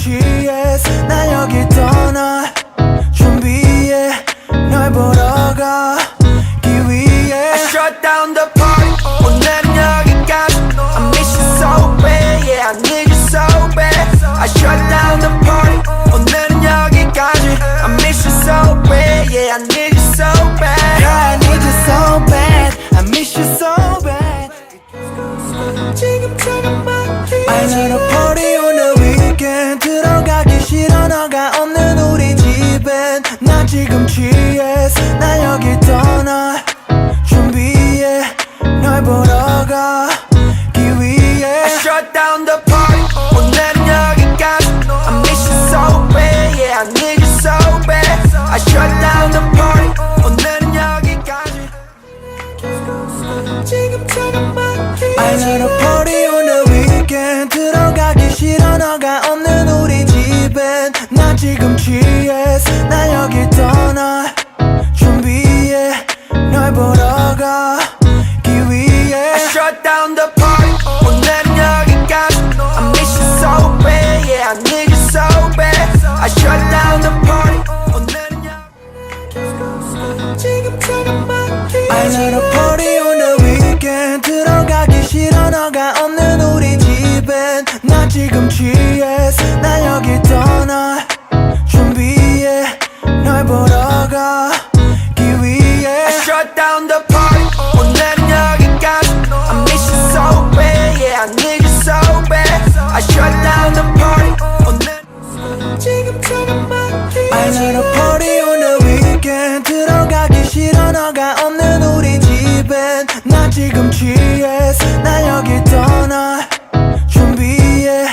취했어 나 여길 떠나 준비해 널 보러 가기 위해 I shut down the party 오늘은 여기까지 I miss you so bad yeah I need you so bad I shut down the party 오늘은 여기까지 I miss you so bad yeah I need you so bad yeah I need you so bad I miss you so bad 지금처럼 말해 I let a party on the weekend 들어가기 싫어 너가 없는 우리 집엔 나 지금 취했어 나 여길 떠나 준비해 널 보러 가기 위해 I shut down the party 오늘은 여기까지 I miss you so bad yeah I need you so bad I shut down the party 오늘은 여기까지 지금처럼 말해 I let a party on the weekend 들어가기 싫어 너가 없는 우리 집엔 나 지금 취했어 나 여길 떠나 준비해 널 보러 가기 위해 I shut down the party 오늘은 여기까지 I miss you so bad yeah I need you so bad I shut down the party 오늘은 지금처럼 말해 I let a party on the weekend 들어가기 싫어 너가 없는 우리 집엔 나 지금 취했어 나 여길 떠나 준비해 널 보러 가기 위해 I shut down the party 오늘은 여기까지 I miss you so bad yeah I need you so bad I shut down the party 오늘은 지금처럼 말해 I let a party on the weekend 들어가기 싫어 너가 없는 우리 집엔 나 지금 취했어 나 여길 떠나 준비해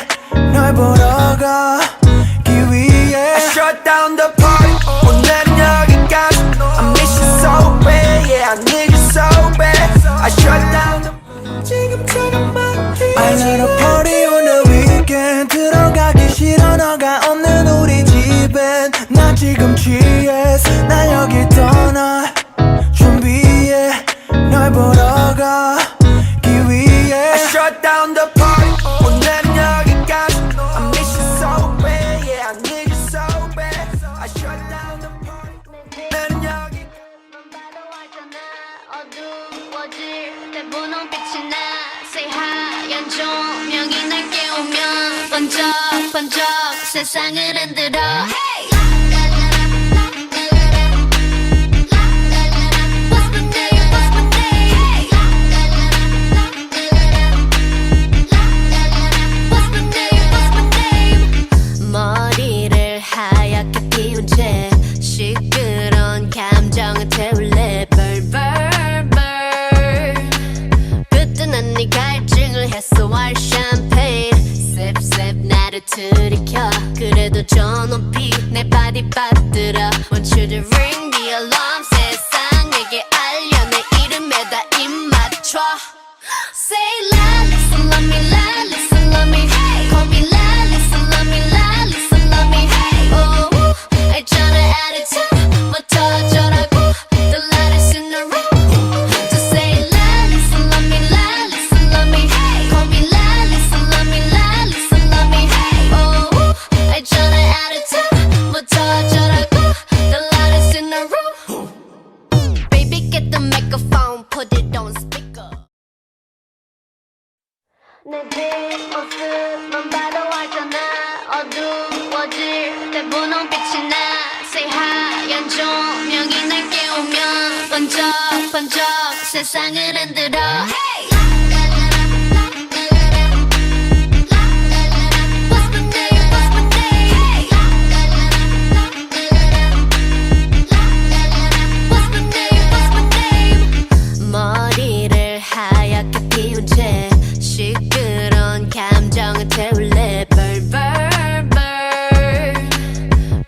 널 보러 가기 위해 I shut down the party 오늘은 여기까지 I miss you so bad yeah I need you so bad I shut down the 지금처럼 말해 I let a party on the weekend 들어가기 싫어 너가 없는 우리 집엔 나 지금 취했어 나 여길 떠나 준비해 널 보러 가기 위해 I shut down the party 오늘은 여기까지 I miss you so bad yeah I need you so bad I shut down the party 오늘은 여기까지 넌 봐도 알잖아 어두워질 때 분홍빛이 나 Say 하얀 조명이 날 깨우면 번쩍번쩍 세상을 흔들어 Hey! 머리를 하얗게 피운 채 시끄러운 감정을 태울래 벌벌벌 그때는 네 갈증을 해소할 샴페인 셉셉 나를 들이켜 그래도 저 높이 내 바디 받들어 Want you to ring the alarm 세상에게 알려 내 이름에다 입 맞춰 Say LALISA love me LALISA love me hey Call me LALISA love me LALISA love me hey Oh 알잖아 attitude부터 어쩌라고 The loudest in the room Just say LALISA love me LALISA love me hey Call me LALISA love me LALISA love me hey Oh 알잖아 attitude부터 어쩌라고 The loudest in the room Baby get the microphone put it on speaker 내 뒷모습만 봐도 알잖아 어두워질 때 분홍빛이 나 Say 하얀 조명이 날 깨우면 번쩍번쩍 세상을 흔들어 Hey! What's my name? What's my name? What's my name? What's my name? 머리를 하얗게 피운 채 시끄러운 감정을 태울래 벌벌벌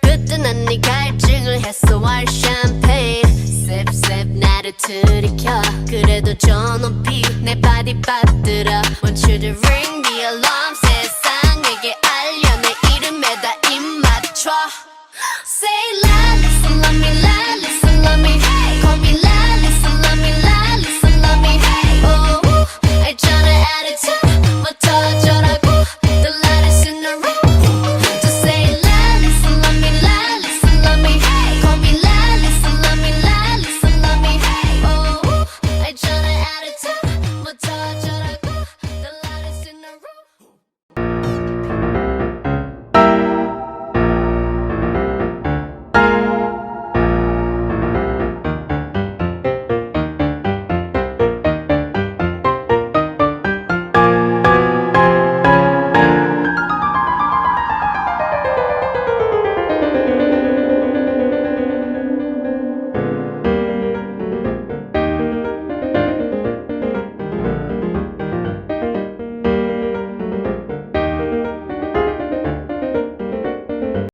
그때는 네 갈증을 해소할 샴페인 셉셉 나를 들이켜 그래도 저 높이 내 바디 받들어 Want you to ring the alarm 세상에게 알려 내 이름에다 입 맞춰 Say